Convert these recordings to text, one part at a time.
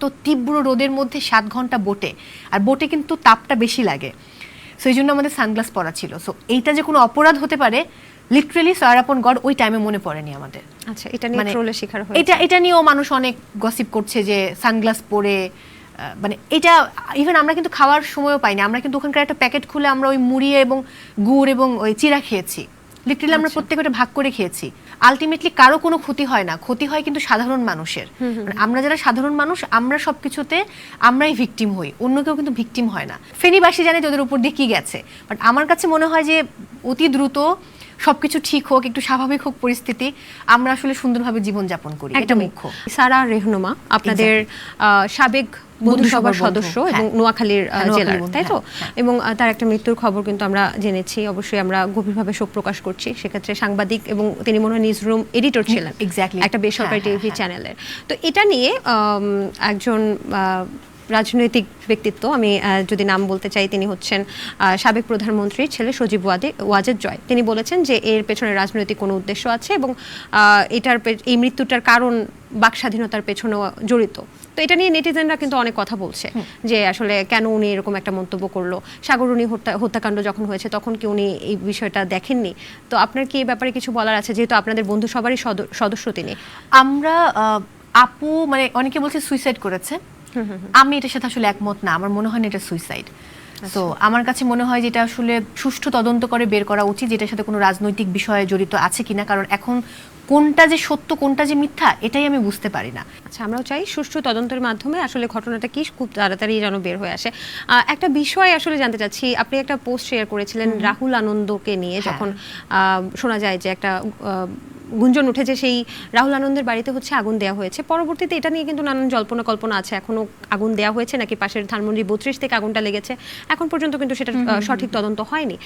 তো তীব্র রোদের মধ্যে 7 ঘন্টা বোটে, আর বোটে কিন্তু তাপটা বেশি লাগে, সো এই জন্য আমাদের সানগ্লাস পরা ছিল। সো এইটা যে কোনো অপরাধ হতে পারে, লিটারেলি সয়ার আপন গড ওই টাইমে মনে পড়েনি আমাদের। আচ্ছা, এটা নিয়ে ট্রোলের শিকার হয়েছে। এটা নিয়েও মানুষ অনেক গসিপ করছে যে সানগ্লাস পরে, মানে এটা ইভেন আমরা কিন্তু খাওয়ার সময়ও পাইনি। আমরা কিন্তু ওখানকার একটা প্যাকেট খুলে আমরা ওই মুড়ি এবং গুড় এবং ওই চিড়া খেয়েছি, লিটারালি আমরা প্রত্যেকটা ভাগ করে খেয়েছি। আলটিমেটলি কারো কোনো ক্ষতি হয় না, ক্ষতি হয় কিন্তু সাধারণ মানুষের। আমরা যারা সাধারণ মানুষ, আমরা সবকিছুতে আমরাই ভিকটিম হই, অন্য কেউ কিন্তু ভিকটিম হয় না। ফেনীবাসী জানে যে ওদের উপর দিয়ে কি গেছে, বাট আমার কাছে মনে হয় যে অতি দ্রুত সবকিছু ঠিক হোক, একটু স্বাভাবিক হোক পরিস্থিতি, আমরা আসলে সুন্দরভাবে জীবনযাপন করি, এটা মুখ্য। সারা রেহনুমা আপনাদের সাবেক বন্ধুসভার সদস্য এবং নোয়াখালীর জেলার, তাই তো? এবং তার একটা মৃত্যুর খবর কিন্তু আমরা জেনেছি। অবশ্যই আমরা গভীরভাবে শোক প্রকাশ করছি। সেক্ষেত্রে সাংবাদিক এবং তিনি মনে হয় নিউজরুম এডিটর ছিলেন একটা বেসরকারি টিভি চ্যানেলের। তো এটা নিয়ে একজন রাজনৈতিক ব্যক্তিত্ব, আমি যদি নাম বলতে চাই, তিনি হচ্ছেন সাবেক প্রধানমন্ত্রীর ছেলে সজীব ওয়াজেদ জয়। তিনি বলেছেন যে এর পেছনে রাজনৈতিক কোনো উদ্দেশ্য আছে এবং এই মৃত্যুটার কারণ বাক স্বাধীনতার পেছনেও জড়িত। তো এটা নিয়ে নেটিজেনরা কিন্তু অনেক কথা বলছে যে আসলে কেন উনি এরকম একটা মন্তব্য করলো। সাগররুনি হত্যাকাণ্ড যখন হয়েছে তখন কি উনি এই বিষয়টা দেখেননি? তো আপনার কি এই ব্যাপারে কিছু বলার আছে, যেহেতু আপনাদের বন্ধু সবারই সদস্য তিনি? আমরা আপু মানে অনেকে বলছে সুইসাইড করেছে, আমি এটার সাথে আসলে একমত না। আমার মনে হয় না এটা সুইসাইড। তো আমার কাছে মনে হয় যেটা আসলে সুষ্ঠু তদন্ত করে বের করা উচিত, যেটার সাথে কোনো রাজনৈতিক বিষয়ে জড়িত আছে কিনা, কারণ এখন কোনটা যে সত্য কোনটা যে মিথ্যা এটাই আমি বুঝতে পারি না। আচ্ছা, আমরাও চাই সুষ্ঠু তদন্তের মাধ্যমে আসলে ঘটনাটা কি খুব তাড়াতাড়ি যেন বের হয়ে আসে। একটা বিষয় আসলে জানতে চাচ্ছি, আপনি একটা পোস্ট শেয়ার করেছিলেন রাহুল আনন্দকে নিয়ে, যখন শোনা যায় যে একটা গুঞ্জন উঠেছে সেই রাহুল আনন্দের বাড়িতে হচ্ছে আগুন দেওয়া হয়েছে। পরবর্তীতে এটা নিয়ে কিন্তু নানান জল্পনা কল্পনা আছে, এখনো আগুন দেওয়া হয়েছে নাকি পাশের ধানমন্ডি 32 থেকে আগুনটা লেগেছে, এখন পর্যন্ত কিন্তু সেটা সঠিক তদন্ত হয়নি।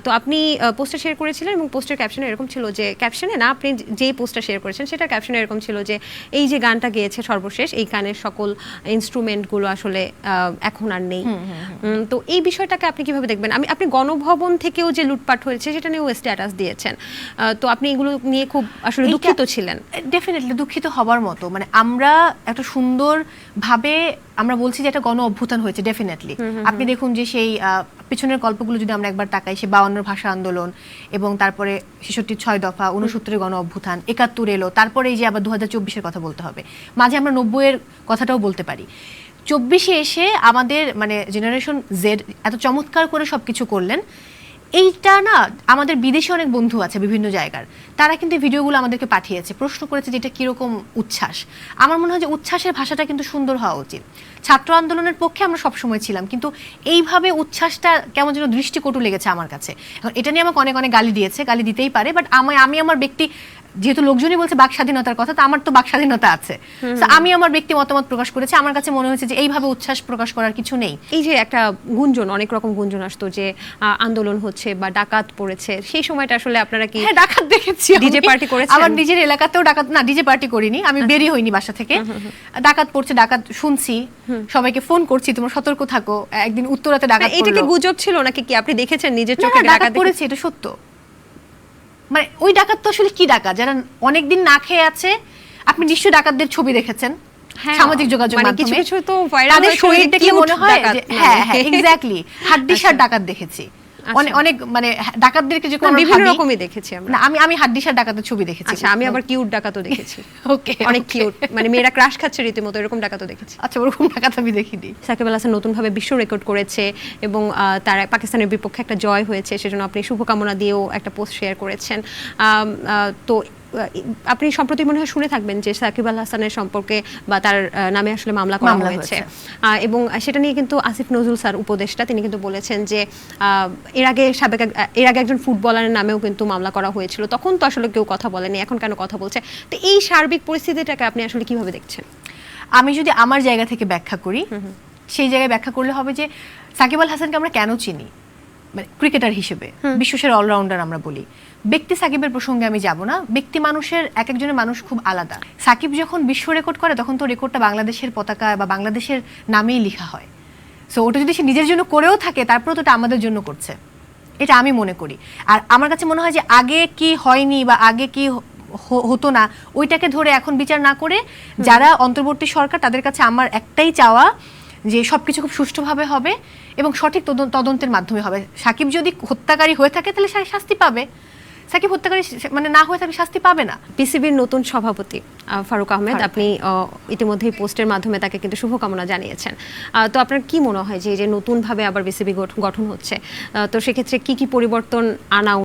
তো আপনি পোস্টটা শেয়ার করেছিলেন এবং পোস্টের ক্যাপশনে এরকম ছিল যে, ক্যাপশনে না, আপনি যে পোস্টটা শেয়ার করেছেন সেটা ক্যাপশনে এরকম ছিল যে এই যে গানটা গেয়েছে সর্বশেষ, এই গানের সকল ইনস্ট্রুমেন্টগুলো আসলে এখন আর নেই। তো এই বিষয়টাকে আপনি কিভাবে দেখবেন? আপনি গণভবন থেকেও যে লুটপাট হয়েছে সেটা নিয়েও স্ট্যাটাস দিয়েছেন, তো আপনি এগুলো নিয়ে খুব আসলে দুঃখিত ছিলেন। ডেফিনেটলি দুঃখিত হবার মতো, মানে আমরা একটা সুন্দর ভাবে আমরা বলছি যে একটা গণ অভ্যুত্থান হয়েছে। ডেফিনেটলি আপনি দেখুন যে সেই পিছনের গল্পগুলো যদি আমরা একবার তাকাই, সে 52 ভাষা আন্দোলন এবং তারপরে 66 6 দফা, 69 গণ অভ্যুত্থান, 71 এলো, তারপরে এই যে আবার 2024-এর কথা বলতে হবে, মাঝে আমরা 90-এর কথাটাও বলতে পারি। 24-এ এসে আমাদের মানে জেনারেশন জেড এত চমৎকার করে সবকিছু করলেন। এইটা না, আমাদের বিদেশে অনেক বন্ধু আছে বিভিন্ন জায়গার, তারা কিন্তু ভিডিওগুলো আমাদেরকে পাঠিয়েছে, প্রশ্ন করেছে যে এটা কীরকম উচ্ছ্বাস। আমার মনে হয় যে উচ্ছ্বাসের ভাষাটা কিন্তু সুন্দর হওয়া উচিত। ছাত্র আন্দোলনের পক্ষে আমরা সবসময় ছিলাম, কিন্তু এইভাবে উচ্ছ্বাসটা কেমন যেন দৃষ্টিকটু লেগেছে আমার কাছে। এখন এটা নিয়ে আমাকে অনেক অনেক গালি দিয়েছে, গালি দিতেই পারে, বাট আমি আমার ব্যক্তি, যেহেতু লোকজনই বলছে বাক স্বাধীনতার কথা, তো আমার তো বাক স্বাধীনতা আছে, আমি আমার ব্যক্তি মতামত প্রকাশ করেছি। আমার কাছে মনে হয়েছে যে এইভাবে উচ্ছ্বাস প্রকাশ করার কিছু নেই। এই যে একটা গুঞ্জন, অনেক রকম গুঞ্জন আসতো যে আন্দোলন হচ্ছে বা ডাকাত পড়েছে, সেই সময়টা আসলে আপনারা কি? হ্যাঁ, ডাকাত দেখেছি, ডিজে পার্টি করেছেন? আমার নিজের এলাকাতেও ডাকাত, না ডিজে পার্টি করিনি, আমি বেরিয়ে হইনি বাসা থেকে। ডাকাত পড়ছে, ডাকাত শুনছি, সবাইকে ফোন করছি তোমরা সতর্ক থাকো। একদিন উত্তরাতে ডাকাত পড়লো। এটা কি গুজব ছিল নাকি কি আপনি দেখেছেন নিজের চোখে? ডাকাত পড়েছে, এটা সত্য। মানে ওই ডাকাত তো আসলে কি ডাকাত, যারা অনেকদিন না খেয়ে আছে। আপনি নিশ্চয়ই ডাকাতদের ছবি দেখেছেন সামাজিক যোগাযোগ মাধ্যমে, কিছু তো ভাইরাল তাদের শরীর দেখে মনে হয় যে হ্যাঁ হ্যাঁ এক্স্যাক্টলি হাড্ডিসার ডাকাত দেখেছি। অনেক মানে ডাকাতদেরকে যে বিভিন্ন রকমই দেখেছি আমরা। না, আমি হাড্ডিসার ডাকাতের ছবি দেখেছি। আচ্ছা, আমি আবার কিউট ডাকাতও দেখেছি। ওকে, অনেক কিউট, মানে মেয়েরা ক্রাশ খাচ্ছে রীতিমতো, এরকম ডাকাতও দেখেছি। আচ্ছা, ওরকম ডাকাত আমি দেখিনি। সাকিব আল হাসান নতুনভাবে বিশ্ব রেকর্ড করেছে এবং তার পাকিস্তানের বিপক্ষে একটা জয় হয়েছে, সেজন্য আপনি শুভকামনা দিয়েও একটা পোস্ট শেয়ার করেছেন। তো আপনি সম্প্রতি মনে হয় শুনে থাকবেন যে সাকিব আল হাসানের সম্পর্কে বা তার নামে আসলে মামলা করা হয়েছে, এবং সেটা নিয়ে কিন্তু আসিফ নজরুল স্যার উপদেষ্টা, তিনি কিন্তু বলেছেন যে এর আগে একজন ফুটবলারের নামেও কিন্তু মামলা করা হয়েছিল, তখন তো আসলে কেউ কথা বলেনি, এখন কেন কথা বলছে? তো এই সার্বিক পরিস্থিতিটাকে আপনি আসলে কিভাবে দেখছেন? আমি যদি আমার জায়গা থেকে ব্যাখ্যা করি, সেই জায়গায় ব্যাখ্যা করলে হবে যে সাকিব আল হাসানকে আমরা কেন চিনি, মানে ক্রিকেটার হিসেবে বিশ্বসেরা অলরাউন্ডার আমরা বলি। ব্যক্তি সাকিবের প্রসঙ্গে আমি যাব না, ব্যক্তি মানুষের এক একজনের মানুষ খুব আলাদা। সাকিব যখন বিশ্ব রেকর্ড করে তখন তো রেকর্ডটা বাংলাদেশের পতাকা বা বাংলাদেশের নামেই লেখা হয়। সো ওটা যদি সে নিজের জন্য করেও থাকে, তারপরে তো ওটা আমাদের জন্য করছে, এটা আমি মনে করি। আর আমার কাছে মনে হয় যে আগে কি হয়নি বা আগে কি হতো না, ওইটাকে ধরে এখন বিচার না করে যারা অন্তর্বর্তী সরকার, তাদের কাছে আমার একটাই চাওয়া যে সবকিছু খুব সুষ্ঠুভাবে হবে এবং সঠিক তদন্তের মাধ্যমে হবে। সাকিব যদি হত্যাকারী হয়ে থাকে তাহলে শাস্তি পাবে, সাকিব হত্যাকারী মানে না হয়ে থাকে শাস্তি পাবে না। পিসিবির নতুন সভাপতি ফারুক আহমেদ, আপনি ইতিমধ্যেই পোস্টের মাধ্যমে তাকে কিন্তু শুভকামনা জানিয়েছেন। তো আপনার কি মনে হয় যে নতুনভাবে আবার পিসিবি গঠন হচ্ছে, তো সেক্ষেত্রে কি কি পরিবর্তন আনা